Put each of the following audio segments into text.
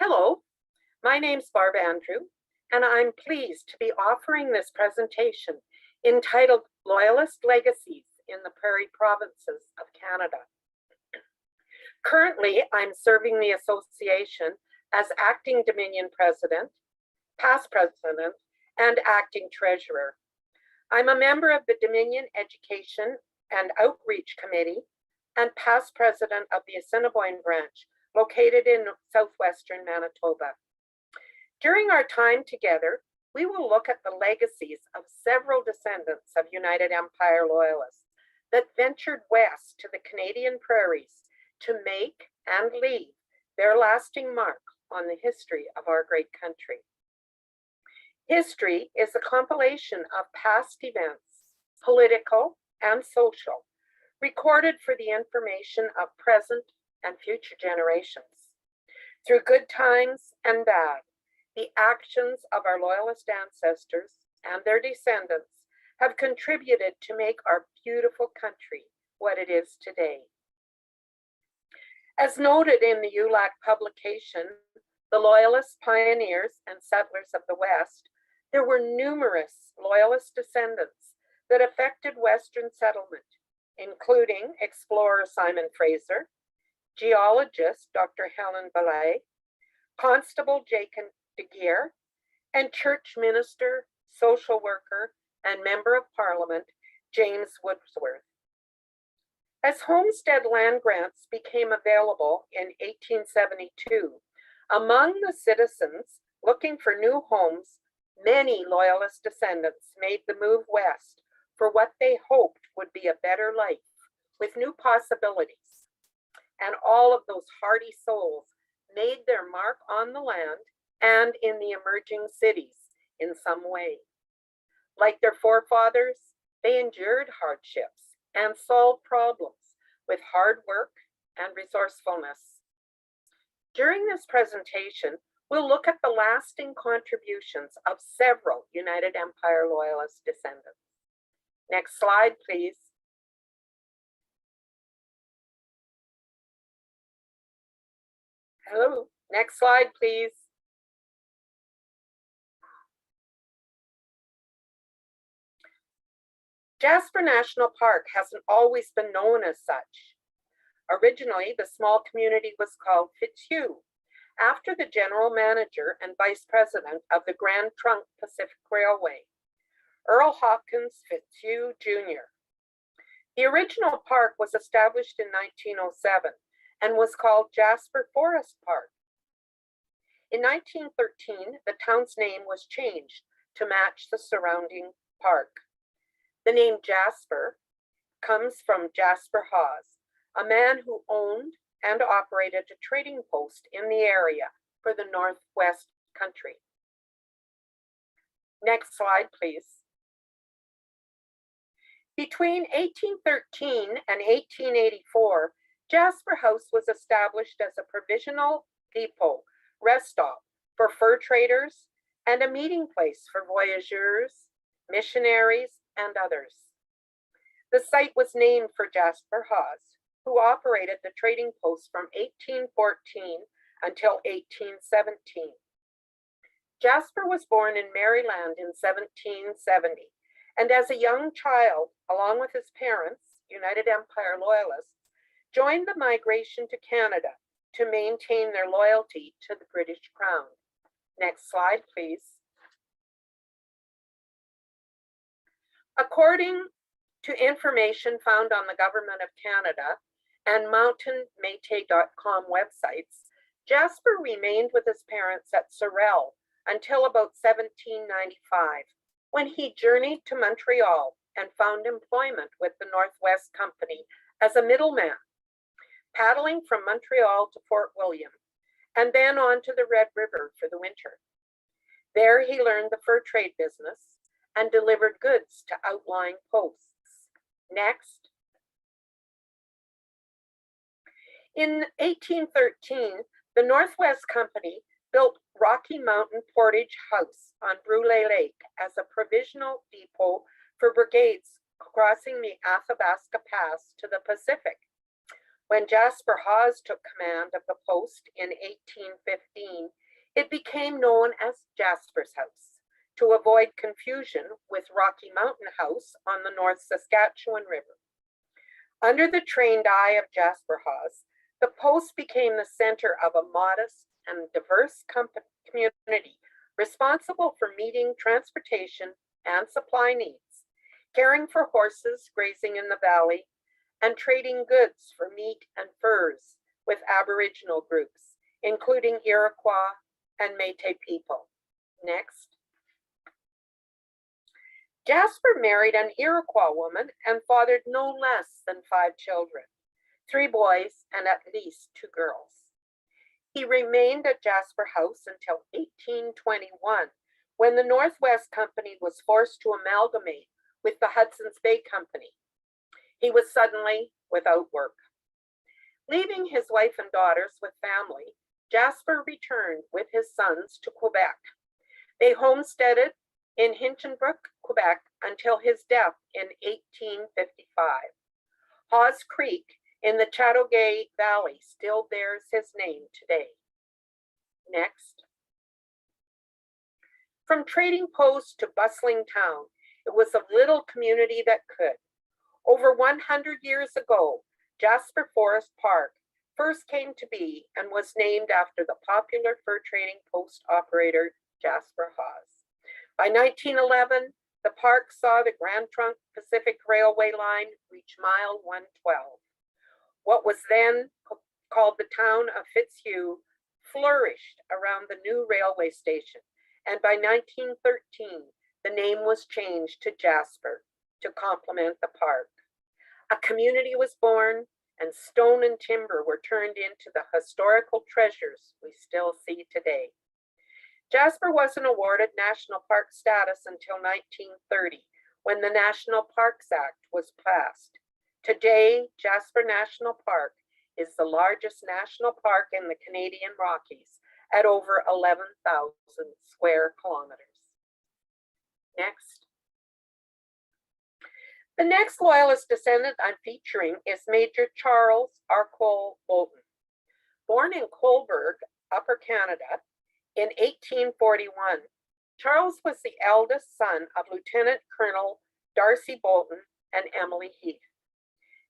Hello, my name's Barb Andrew, and I'm pleased to be offering this presentation entitled Loyalist Legacies in the Prairie Provinces of Canada. Currently, I'm serving the association as Acting Dominion President, Past President, and Acting Treasurer. I'm a member of the Dominion Education and Outreach Committee and past President of the Assiniboine Branch, located in southwestern Manitoba. During our time together, we will look at the legacies of several descendants of United Empire Loyalists that ventured west to the Canadian prairies to make and leave their lasting mark on the history of our great country. History is a compilation of past events, political and social, recorded for the information of present and future generations. Through good times and bad, the actions of our Loyalist ancestors and their descendants have contributed to make our beautiful country what it is today. As noted in the UELAC publication, The Loyalist Pioneers and Settlers of the West, there were numerous Loyalist descendants that affected Western settlement, including explorer Simon Fraser, geologist Dr. Helen Belay, Constable Jacob de Geer, and church minister, social worker, and member of Parliament James Wordsworth. As homestead land grants became available in 1872, among the citizens looking for new homes, many Loyalist descendants made the move west for what they hoped would be a better life with new possibilities. And all of those hardy souls made their mark on the land and in the emerging cities in some way. Like their forefathers, they endured hardships and solved problems with hard work and resourcefulness. During this presentation, we'll look at the lasting contributions of several United Empire Loyalist descendants. Next slide, please. Hello, next slide, please. Jasper National Park hasn't always been known as such. Originally, the small community was called Fitzhugh, after the general manager and vice president of the Grand Trunk Pacific Railway, Earl Hopkins Fitzhugh Jr. The original park was established in 1907 and was called Jasper Forest Park. In 1913, the town's name was changed to match the surrounding park. The name Jasper comes from Jasper Hawes, a man who owned and operated a trading post in the area for the Northwest country. Next slide, please. Between 1813 and 1884, Jasper House was established as a provisional depot, rest stop for fur traders, and a meeting place for voyageurs, missionaries, and others. The site was named for Jasper Hawes, who operated the trading post from 1814 until 1817. Jasper was born in Maryland in 1770, and as a young child, along with his parents, United Empire Loyalists, joined the migration to Canada to maintain their loyalty to the British Crown. Next slide, please. According to information found on the Government of Canada and mountainmetis.com websites, Jasper remained with his parents at Sorel until about 1795, when he journeyed to Montreal and found employment with the Northwest Company as a middleman, paddling from Montreal to Fort William, and then on to the Red River for the winter. There he learned the fur trade business and delivered goods to outlying posts. Next. In 1813, the Northwest Company built Rocky Mountain Portage House on Brule Lake as a provisional depot for brigades crossing the Athabasca Pass to the Pacific. When Jasper Hawes took command of the post in 1815, it became known as Jasper's House to avoid confusion with Rocky Mountain House on the North Saskatchewan River. Under the trained eye of Jasper Hawes, the post became the center of a modest and diverse community responsible for meeting transportation and supply needs, caring for horses grazing in the valley, and trading goods for meat and furs with Aboriginal groups, including Iroquois and Métis people. Next. Jasper married an Iroquois woman and fathered no less than 5 children, 3 boys and at least 2 girls. He remained at Jasper House until 1821, when the Northwest Company was forced to amalgamate with the Hudson's Bay Company. He was suddenly without work. Leaving his wife and daughters with family, Jasper returned with his sons to Quebec. They homesteaded in Hinchinbrook, Quebec, until his death in 1855. Hawes Creek in the Chateauguay Valley still bears his name today. Next. From trading post to bustling town, it was a little community that could. Over 100 years ago, Jasper Forest Park first came to be and was named after the popular fur trading post operator Jasper Hawes. By 1911, the park saw the Grand Trunk Pacific Railway line reach mile 112. What was then called the town of Fitzhugh flourished around the new railway station, and by 1913, the name was changed to Jasper to complement the park. A community was born, and stone and timber were turned into the historical treasures we still see today. Jasper wasn't awarded national park status until 1930, when the National Parks Act was passed. Today, Jasper National Park is the largest national park in the Canadian Rockies at over 11,000 square kilometers. Next. The next Loyalist descendant I'm featuring is Major Charles Arcole Bolton. Born in Coalberg, Upper Canada, in 1841, Charles was the eldest son of Lieutenant Colonel Darcy Bolton and Emily Heath.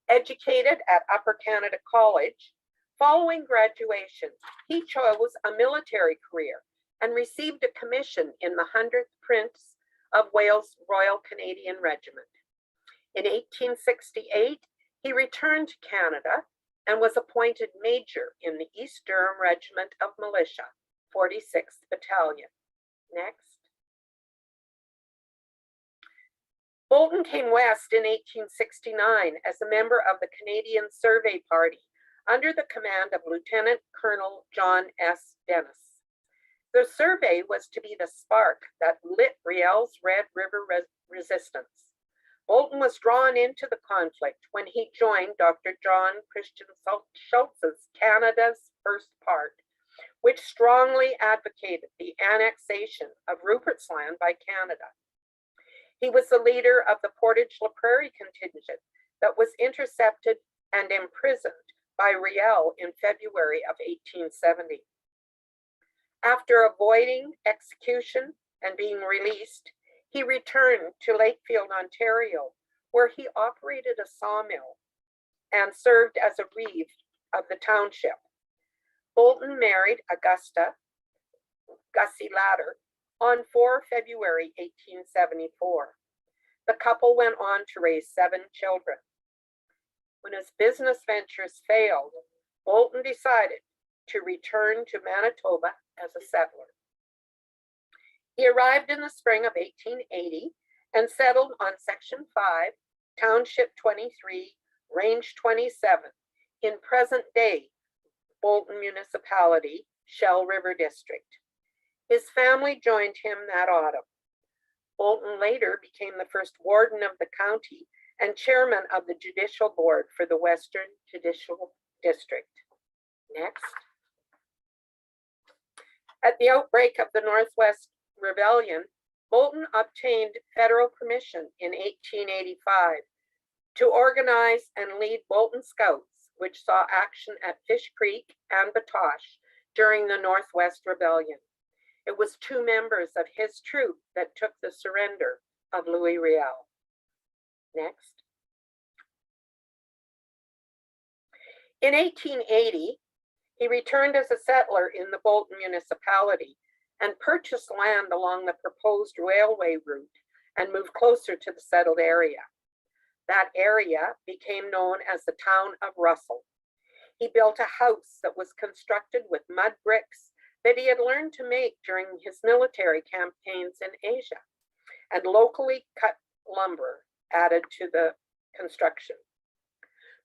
Educated at Upper Canada College, following graduation, he chose a military career and received a commission in the 100th Prince of Wales Royal Canadian Regiment. In 1868, he returned to Canada and was appointed major in the East Durham Regiment of Militia, 46th Battalion. Next. Bolton came west in 1869 as a member of the Canadian Survey Party under the command of Lieutenant Colonel John S. Dennis. The survey was to be the spark that lit Riel's Red River resistance. Bolton was drawn into the conflict when he joined Dr. John Christian Schultz's Canada's First Part, which strongly advocated the annexation of Rupert's Land by Canada. He was the leader of the Portage-la Prairie contingent that was intercepted and imprisoned by Riel in February of 1870. After avoiding execution and being released, he returned to Lakefield, Ontario, where he operated a sawmill and served as a reeve of the township. Bolton married Augusta Gussie Latter on 4 February 1874. The couple went on to raise 7 children. When his business ventures failed, Bolton decided to return to Manitoba as a settler. He arrived in the spring of 1880 and settled on Section 5, Township 23, Range 27, in present-day Bolton Municipality, Shell River District. His family joined him that autumn. Bolton later became the first warden of the county and chairman of the Judicial Board for the Western Judicial District. Next. At the outbreak of the Northwest Rebellion, Bolton obtained federal permission in 1885 to organize and lead Bolton Scouts which saw action at Fish Creek and Batoche during the Northwest Rebellion. It was 2 members of his troop that took the surrender of Louis Riel. Next. In 1880, he returned as a settler in the Bolton municipality and purchased land along the proposed railway route and moved closer to the settled area. That area became known as the town of Russell. He built a house that was constructed with mud bricks that he had learned to make during his military campaigns in Asia, and locally cut lumber added to the construction.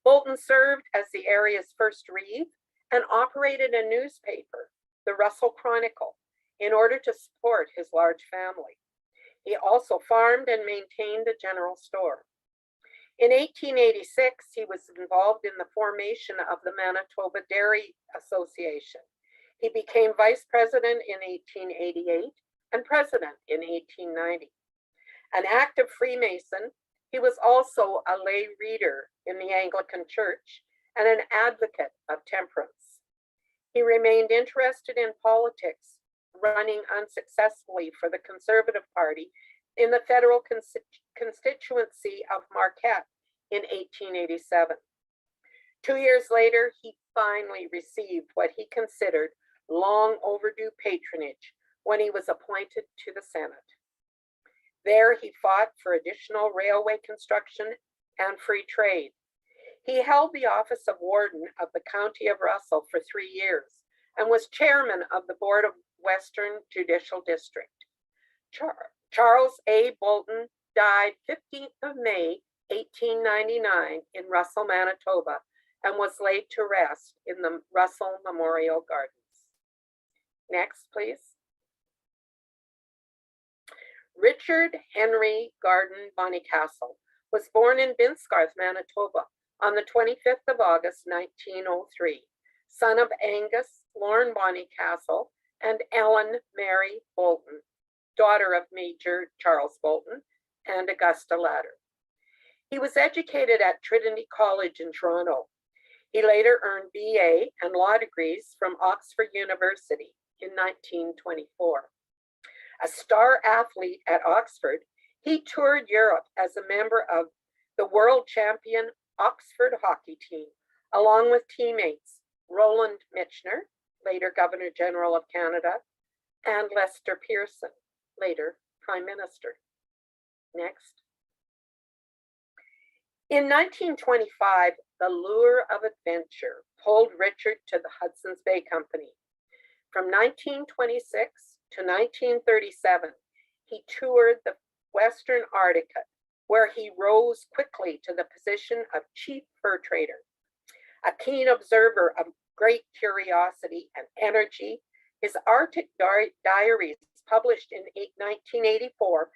Bolton served as the area's first reeve and operated a newspaper, the Russell Chronicle, in order to support his large family. He also farmed and maintained a general store. In 1886, he was involved in the formation of the Manitoba Dairy Association. He became vice president in 1888 and president in 1890. An active Freemason, he was also a lay reader in the Anglican Church and an advocate of temperance. He remained interested in politics, running unsuccessfully for the Conservative Party in the federal constituency of Marquette in 1887. 2 years later, he finally received what he considered long overdue patronage when he was appointed to the Senate. There, he fought for additional railway construction and free trade. He held the office of warden of the County of Russell for 3 years and was chairman of the Board of Western Judicial District. Charles A. Bolton died 15th of May, 1899 in Russell, Manitoba, and was laid to rest in the Russell Memorial Gardens. Next, please. Richard Henry Garden Bonnycastle was born in Binscarth, Manitoba on the 25th of August, 1903, son of Angus Lorne Bonnycastle and Ellen Mary Bolton, daughter of Major Charles Bolton and Augusta Latter. He was educated at Trinity College in Toronto. He later earned BA and law degrees from Oxford University in 1924. A star athlete at Oxford, he toured Europe as a member of the world champion Oxford hockey team, along with teammates Roland Michener, later Governor General of Canada, and Lester Pearson, later Prime Minister. Next. In 1925, the lure of adventure pulled Richard to the Hudson's Bay Company. From 1926 to 1937, he toured the Western Arctic, where he rose quickly to the position of chief fur trader. A keen observer of great curiosity and energy, his Arctic diaries, published in 1984,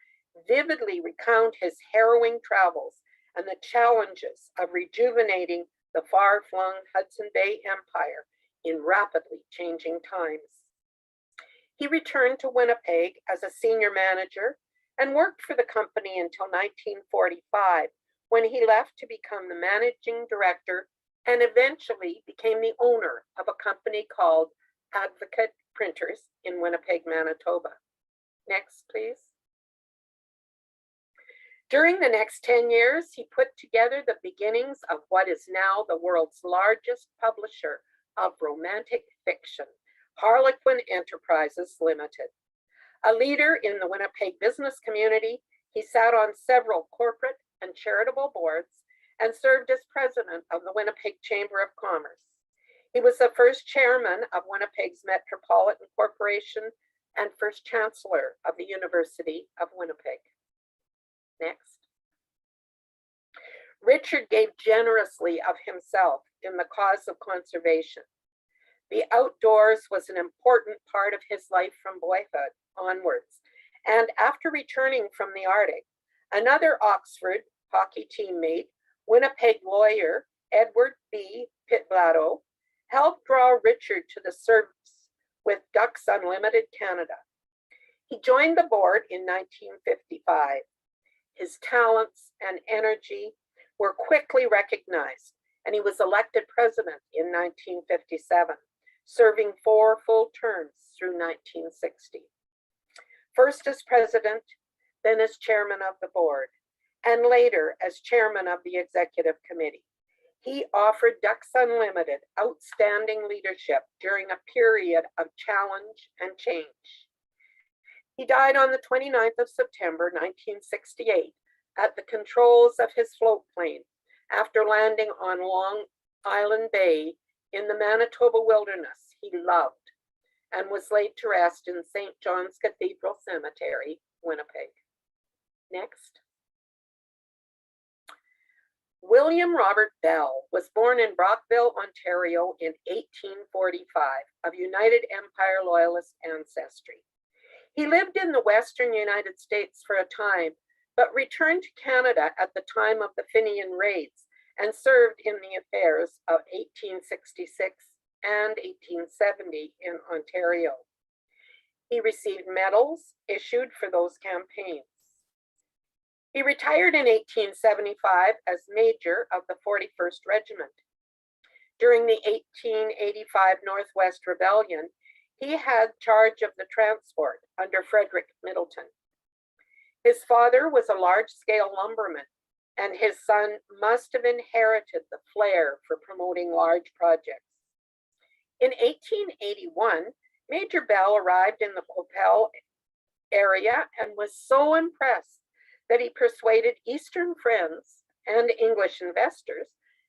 vividly recount his harrowing travels and the challenges of rejuvenating the far-flung Hudson Bay Empire in rapidly changing times. He returned to Winnipeg as a senior manager and worked for the company until 1945, when he left to become the managing director and eventually became the owner of a company called Advocate Printers in Winnipeg, Manitoba. Next, please. During the next 10 years, he put together the beginnings of what is now the world's largest publisher of romantic fiction, Harlequin Enterprises Limited. A leader in the Winnipeg business community, he sat on several corporate and charitable boards and served as president of the Winnipeg Chamber of Commerce. He was the first chairman of Winnipeg's Metropolitan Corporation and first chancellor of the University of Winnipeg. Next. Richard gave generously of himself in the cause of conservation. The outdoors was an important part of his life from boyhood onwards, and after returning from the Arctic, another Oxford hockey teammate, Winnipeg lawyer Edward B. Pitblado, helped draw Richard to the service with Ducks Unlimited Canada. He joined the board in 1955. His talents and energy were quickly recognized, and he was elected president in 1957, serving 4 full terms through 1960. First as president, then as chairman of the board, and later as chairman of the executive committee. He offered Ducks Unlimited outstanding leadership during a period of challenge and change. He died on the 29th of September, 1968, at the controls of his float plane after landing on Long Island Bay in the Manitoba wilderness he loved, and was laid to rest in St. John's Cathedral Cemetery, Winnipeg. Next. William Robert Bell was born in Brockville, Ontario in 1845, of United Empire Loyalist ancestry. He lived in the Western United States for a time, but returned to Canada at the time of the Fenian raids and served in the affairs of 1866 and 1870 in Ontario. He received medals issued for those campaigns. He retired in 1875 as Major of the 41st Regiment. During the 1885 Northwest Rebellion, he had charge of the transport under Frederick Middleton. His father was a large-scale lumberman, and his son must have inherited the flair for promoting large projects. In 1881, Major Bell arrived in the Coppell area and was so impressed that he persuaded Eastern friends and English investors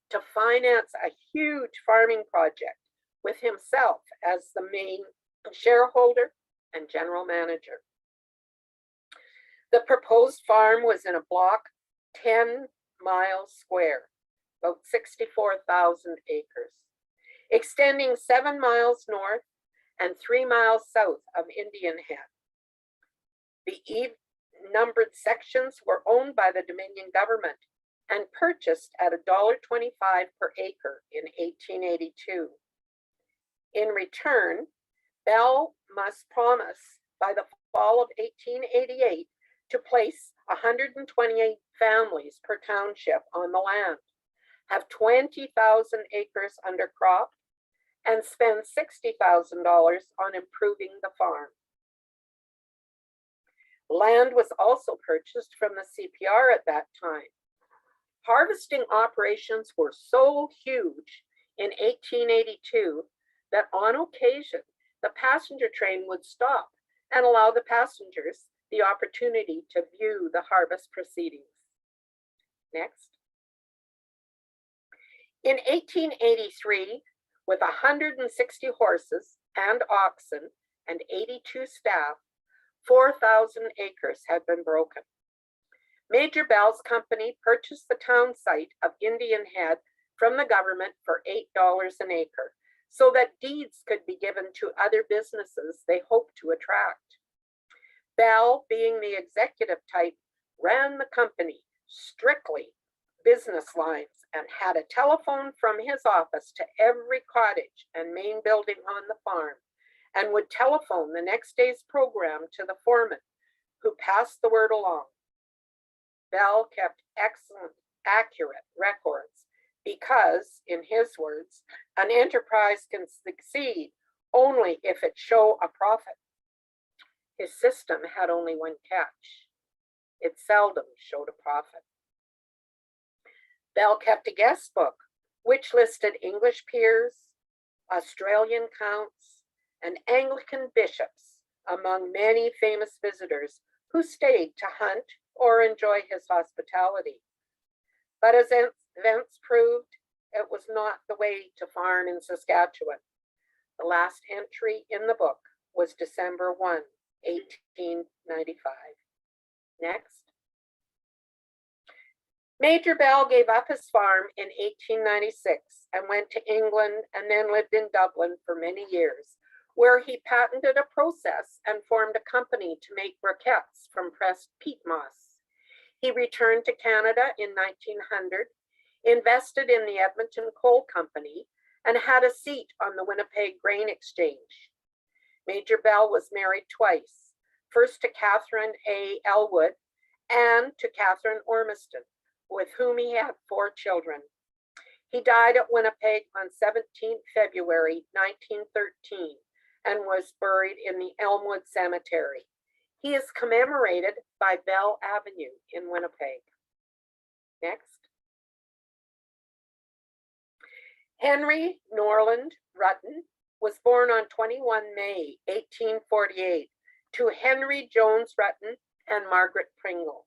to finance a huge farming project with himself as the main shareholder and general manager. The proposed farm was in a block 10 miles square, about 64,000 acres, extending 7 miles north and 3 miles south of Indian Head. The numbered sections were owned by the Dominion government and purchased at $1.25 per acre in 1882. In return, Bell must promise by the fall of 1888 to place 128 families per township on the land, have 20,000 acres under crop, and spend $60,000 on improving the farm. Land was also purchased from the CPR at that time. Harvesting operations were so huge in 1882 that on occasion, the passenger train would stop and allow the passengers the opportunity to view the harvest proceedings. Next. In 1883, with 160 horses and oxen and 82 staff, 4,000 acres had been broken. Major Bell's company purchased the town site of Indian Head from the government for $8 an acre, so that deeds could be given to other businesses they hoped to attract. Bell, being the executive type, ran the company strictly business lines and had a telephone from his office to every cottage and main building on the farm, and would telephone the next day's program to the foreman, who passed the word along. Bell kept excellent, accurate records because, in his words, an enterprise can succeed only if it show a profit. His system had only one catch. It seldom showed a profit. Bell kept a guest book, which listed English peers, Australian counts, and Anglican bishops among many famous visitors who stayed to hunt or enjoy his hospitality. But as events proved, it was not the way to farm in Saskatchewan. The last entry in the book was December 1, 1895. Next. Major Bell gave up his farm in 1896 and went to England and then lived in Dublin for many years, where he patented a process and formed a company to make briquettes from pressed peat moss. He returned to Canada in 1900, invested in the Edmonton Coal Company, and had a seat on the Winnipeg Grain Exchange. Major Bell was married twice, first to Catherine A. Elwood and to Catherine Ormiston, with whom he had 4 children. He died at Winnipeg on 17 February 1913 and was buried in the Elmwood Cemetery. He is commemorated by Bell Avenue in Winnipeg. Next. Henry Norland Rutten was born on 21 May 1848 to Henry Jones Rutten and Margaret Pringle.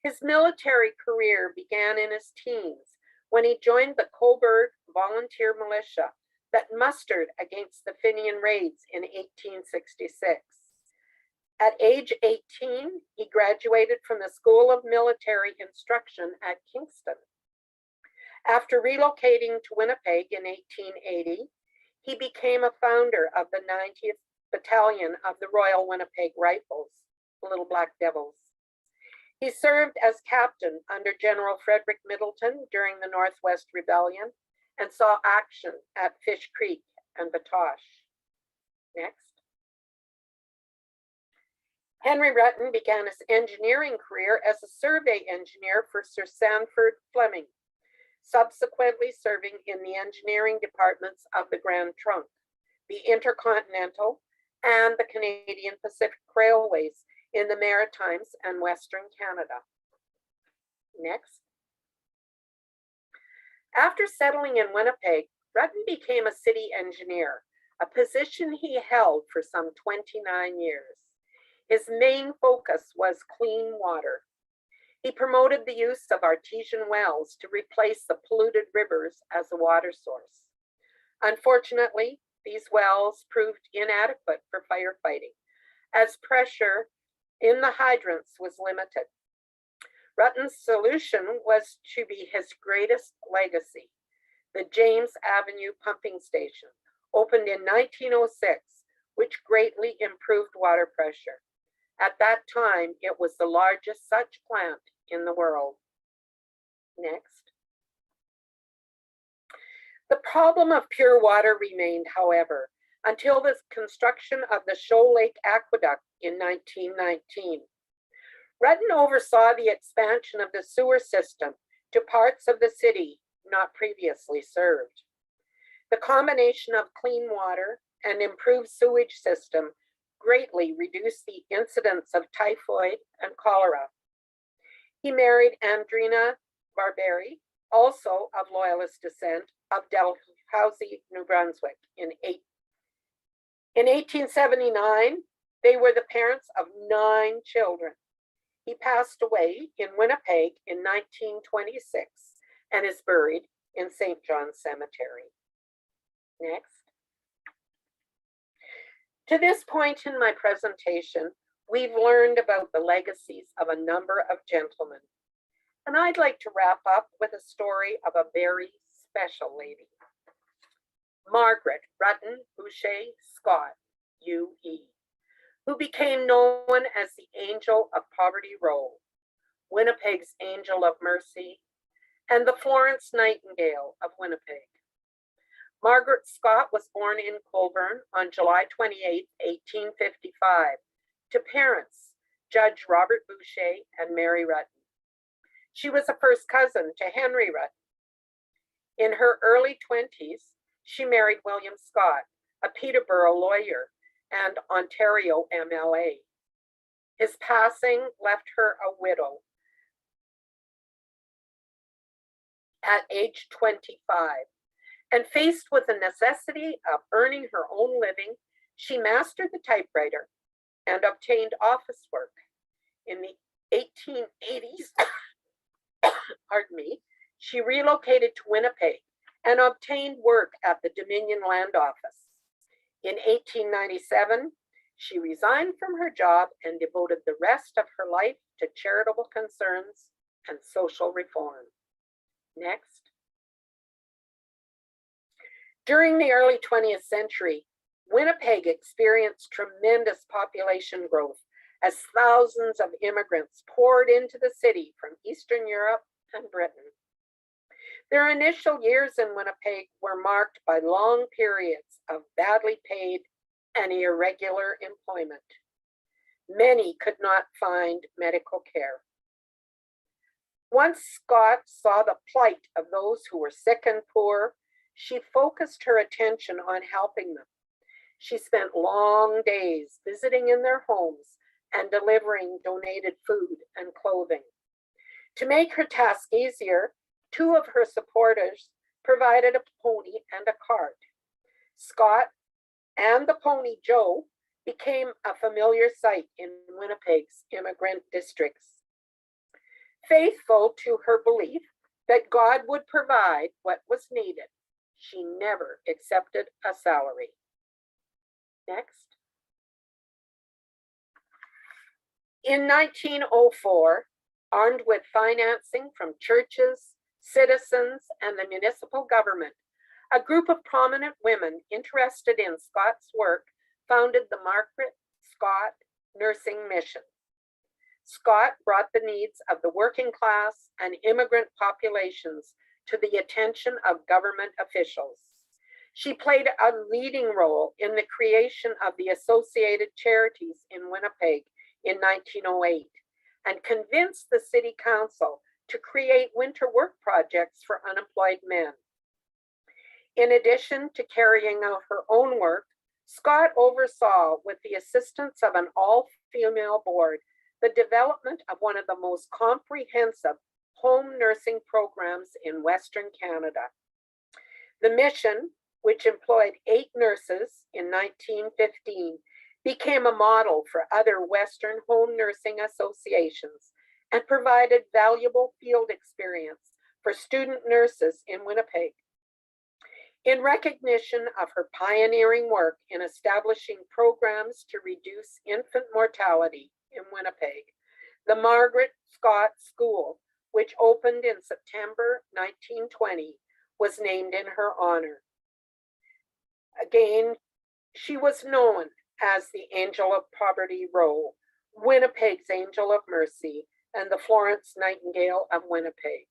His military career began in his teens when he joined the Cobourg volunteer militia that mustered against the Fenian raids in 1866. At age 18, he graduated from the School of Military Instruction at Kingston. After relocating to Winnipeg in 1880, he became a founder of the 90th Battalion of the Royal Winnipeg Rifles, the Little Black Devils. He served as captain under General Frederick Middleton during the Northwest Rebellion and saw action at Fish Creek and Batoche. Next. Henry Rutten began his engineering career as a survey engineer for Sir Sanford Fleming, subsequently serving in the engineering departments of the Grand Trunk, the Intercontinental, and the Canadian Pacific Railways in the Maritimes and Western Canada. Next. After settling in Winnipeg, Rutten became a city engineer, a position he held for some 29 years. His main focus was clean water. He promoted the use of artesian wells to replace the polluted rivers as a water source. Unfortunately, these wells proved inadequate for firefighting, as pressure in the hydrants was limited. Rutten's solution was to be his greatest legacy, the James Avenue Pumping Station, opened in 1906, which greatly improved water pressure. At that time, it was the largest such plant in the world. Next. The problem of pure water remained, however, until the construction of the Shoal Lake Aqueduct in 1919. Rutten oversaw the expansion of the sewer system to parts of the city not previously served. The combination of clean water and improved sewage system greatly reduced the incidence of typhoid and cholera. He married Andrina Barberi, also of Loyalist descent, of Dalhousie, New Brunswick, in 1879. They were the parents of 9 children. He passed away in Winnipeg in 1926 and is buried in St. John's Cemetery. Next. To this point in my presentation, we've learned about the legacies of a number of gentlemen. And I'd like to wrap up with a story of a very special lady. Margaret Rutten Boucher Scott, UE, who became known as the Angel of Poverty Row, Winnipeg's Angel of Mercy, and the Florence Nightingale of Winnipeg. Margaret Scott was born in Colborne on July 28, 1855, to parents, Judge Robert Boucher and Mary Rutten. She was a first cousin to Henry Rutten. In her early 20s, she married William Scott, a Peterborough lawyer and Ontario MLA. His passing left her a widow at age 25. And faced with the necessity of earning her own living, she mastered the typewriter and obtained office work. In the 1880s, pardon me, she relocated to Winnipeg and obtained work at the Dominion Land Office. In 1897, she resigned from her job and devoted the rest of her life to charitable concerns and social reform. Next. During the early 20th century, Winnipeg experienced tremendous population growth as thousands of immigrants poured into the city from Eastern Europe and Britain. Their initial years in Winnipeg were marked by long periods of badly paid and irregular employment. Many could not find medical care. Once Scott saw the plight of those who were sick and poor, she focused her attention on helping them. She spent long days visiting in their homes and delivering donated food and clothing. To make her task easier, two of her supporters provided a pony and a cart. Scott and the pony Joe became a familiar sight in Winnipeg's immigrant districts. Faithful to her belief that God would provide what was needed, she never accepted a salary. Next. In 1904, armed with financing from churches, citizens, and the municipal government, a group of prominent women interested in Scott's work founded the Margaret Scott Nursing Mission. Scott brought the needs of the working class and immigrant populations to the attention of government officials. She played a leading role in the creation of the Associated Charities in Winnipeg in 1908 and convinced the City Council to create winter work projects for unemployed men. In addition to carrying out her own work, Scott oversaw, with the assistance of an all-female board, the development of one of the most comprehensive home nursing programs in Western Canada. The mission, which employed 8 nurses in 1915, became a model for other Western home nursing associations and provided valuable field experience for student nurses in Winnipeg. In recognition of her pioneering work in establishing programs to reduce infant mortality in Winnipeg, the Margaret Scott School, which opened in September 1920, was named in her honor. Again, she was known as the Angel of Poverty Row, Winnipeg's Angel of Mercy, and the Florence Nightingale of Winnipeg.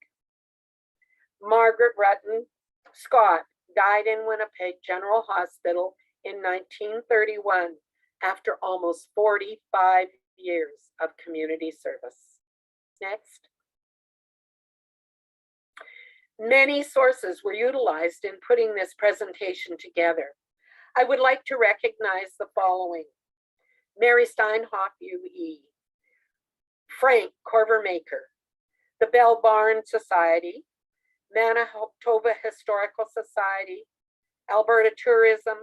Margaret Rutten Scott died in Winnipeg General Hospital in 1931 after almost 45 years of community service. Next. Many sources were utilized in putting this presentation together. I would like to recognize the following: Mary Steinhoff, UE, Frank Corvermaker, the Bell Barn Society, Manitoba Historical Society, Alberta Tourism,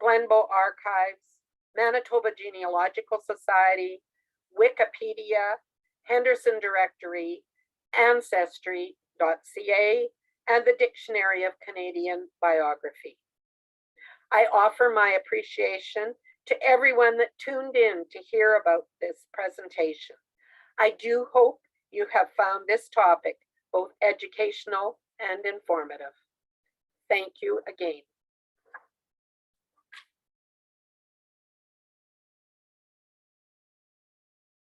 Glenbow Archives, Manitoba Genealogical Society, Wikipedia, Henderson Directory, Ancestry.ca, and the Dictionary of Canadian Biography. I offer my appreciation to everyone that tuned in to hear about this presentation. I do hope you have found this topic both educational and informative. Thank you again.